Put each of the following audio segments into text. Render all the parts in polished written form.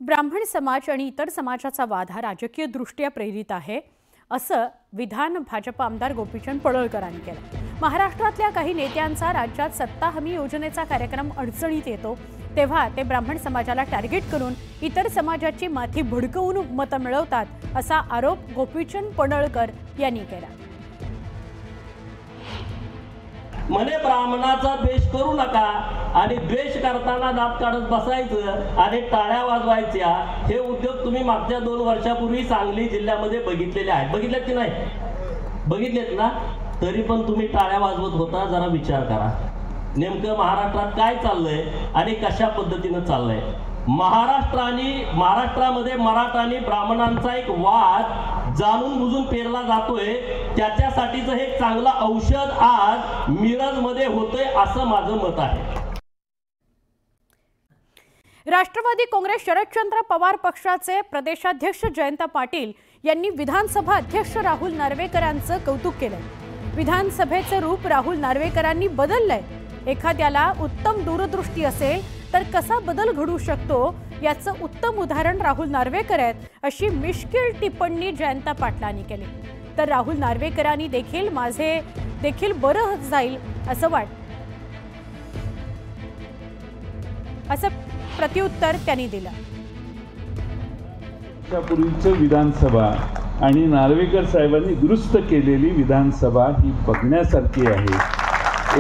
ब्राह्मण समाज आणि इतर समाजाचा वाद हा राजकीय दृष्ट्या प्रेरित आहे असं विधान भाजप आमदार गोपीचंद पडळकरांनी केलं। महाराष्ट्रातल्या काही नेत्यांचा राज्यात सत्ता हमी योजनेचा कार्यक्रम अडचणीत येतो तेव्हा ते ब्राह्मण समाजाला टार्गेट करून इतर समाजाची माथी भडकवून मतं मिळवतात असा आरोप गोपीचंद पडळकर यांनी केला। मने ब्राह्मणाचा द्वेष करू नका आणि द्वेष करताना दात काढत बसायचं आणि टाळ्या वाजवायच्या हे उद्योग तुम्ही मागच्या 2 वर्षापूर्वी सांगली जिल्ह्यामध्ये बघितलेले आहेत। बघितलेत की नाही? बघितलेत ना? तरी पण तुम्ही टाळ्या वाजवत होता। जरा विचार करा नेमकं महाराष्ट्रात काय चाललंय आणि कशा पद्धतीने चाललंय। महाराष्ट्रामध्ये मराठा आणि ब्राह्मणांचा एक वाद जाणून बुजून पेरला जातोय। त्याच्यासाठीचं हे चांगलं औषध आज मिरजमध्ये होतंय असं माझं मत आहे। राष्ट्रवादी काँग्रेस शरदचंद्र पवार पक्षाचे प्रदेशाध्यक्ष जयंत पाटील यांनी विधानसभा अध्यक्ष राहुल नार्वेकरांचं कौतुक केलं। विधानसभेचं रूप राहुल नार्वेकरांनी बदललंय। एखाद्याला उत्तम दूरदृष्टी असेल तर कसा बदल घडू शकतो याचं उत्तम उदाहरण राहुल नार्वेकर आहेत अशी मिश्किल टिप्पणी जयंत पाटलांनी केली। तर राहुल नार्वेकरांनी देखील माझे देखील बरं जाईल असं प्रत्युत्तर त्यांनी दिलं। त्यापूर्वीचं विधानसभा आणि नार्वेकर साहेबांनी दुरुस्त केलेली विधानसभा ही बघण्यासारखी आहे।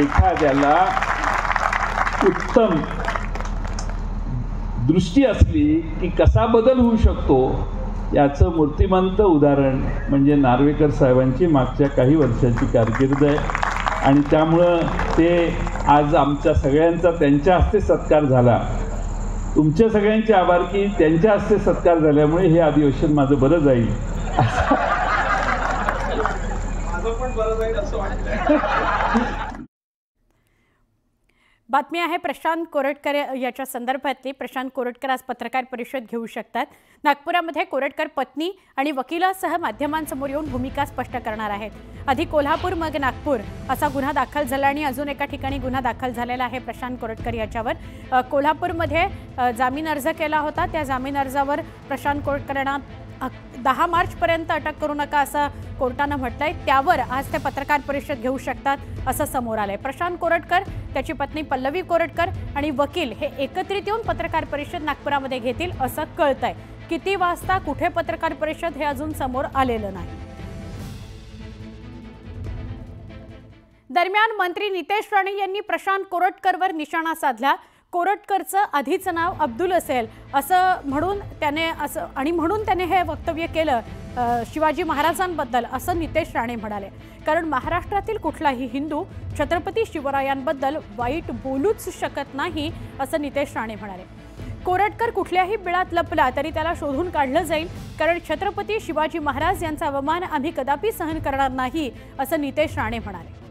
एखाद्याला उत्तम दृष्टी असली की कसा बदल होऊ शकतो याचं मूर्तिमंत उदाहरण म्हणजे नार्वेकर साहेबांची मागच्या काही वर्षाची कारकीर्द आहे। आणि त्यामुळं ते आज आमच्या सगळ्यांचा त्यांच्या हस्ते सत्कार झाला। तुमच्या सगळ्यांचे आभार की त्यांच्या हस्ते सत्कार झाल्यामुळे हे अधिवेशन माझं बरं जाईल माझं पण बरं जाईल असं वाटतं। बातमी आहे प्रशांत कोरटकर याच्या संदर्भातली। प्रशांत कोरटकर आज पत्रकार परिषद घेऊ शकतात। नागपुरामध्ये कोरटकर पत्नी आणि वकिलासह माध्यमांसमोर येऊन भूमिका स्पष्ट करणार आहेत। आधी कोल्हापूर मग नागपूर असा गुन्हा दाखल झाला आणि अजून एका ठिकाणी गुन्हा दाखल झालेला आहे प्रशांत कोरटकर याच्यावर। कोल्हापूरमध्ये जामीन अर्ज केला होता। त्या जामीन अर्जावर प्रशांत कोरटकरांना 10 मार्चपर्यंत अटक करू नका असं कोर्टानं म्हटलंय। त्यावर आज ते पत्रकार परिषद घेऊ शकतात असं समोर आलंय। प्रशांत कोरटकर, त्याची पत्नी पल्लवी कोरटकर आणि वकील हे एकत्रित येऊन पत्रकार परिषद नागपुरामध्ये घेतील असं कळतंय। किती वाजता कुठे पत्रकार परिषद हे अजून समोर आलेलं नाही। दरम्यान मंत्री नितेश राणे यांनी प्रशांत कोरटकरवर निशाणा साधला। कोरटकरचं आधीचं नाव अब्दुल असेल असं म्हणून त्याने हे वक्तव्य केलं शिवाजी महाराजांबद्दल असं नितेश राणे म्हणाले। कारण महाराष्ट्रातील कुठलाही हिंदू छत्रपती शिवरायांबद्दल वाईट बोलूच शकत नाही असं नितेश राणे म्हणाले। कोरटकर कुठल्याही बिळात लपला तरी त्याला शोधून काढलं जाईल कारण छत्रपती शिवाजी महाराज यांचा अवमान आम्ही कदापि सहन करणार नाही असं नितेश राणे म्हणाले।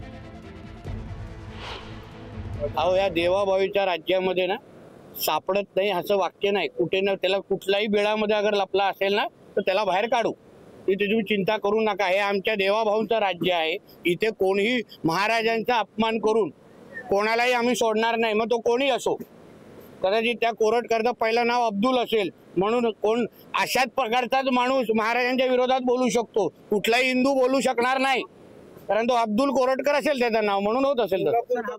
अहो या देवाभावीच्या राज्यामध्ये ना सापडत नाही असं वाक्य नाही। कुठे ना त्याला कुठल्याही बिळामध्ये अगर लपला असेल ना तर त्याला बाहेर काढू। इथे तुम्ही चिंता करू नका। हे आमच्या देवाभाऊंचं राज्य आहे। इथे कोणीही महाराजांचा अपमान करून कोणालाही आम्ही सोडणार नाही, मग तो कोणी असो। कदाचित त्या कोरटकरचं पहिलं नाव अब्दुल असेल म्हणून कोण अशाच प्रकारचाच माणूस महाराजांच्या विरोधात बोलू शकतो। कुठलाही हिंदू बोलू शकणार नाही कारण तो अब्दुल कोरटकर असेल त्याचं नाव म्हणून होत असेल तर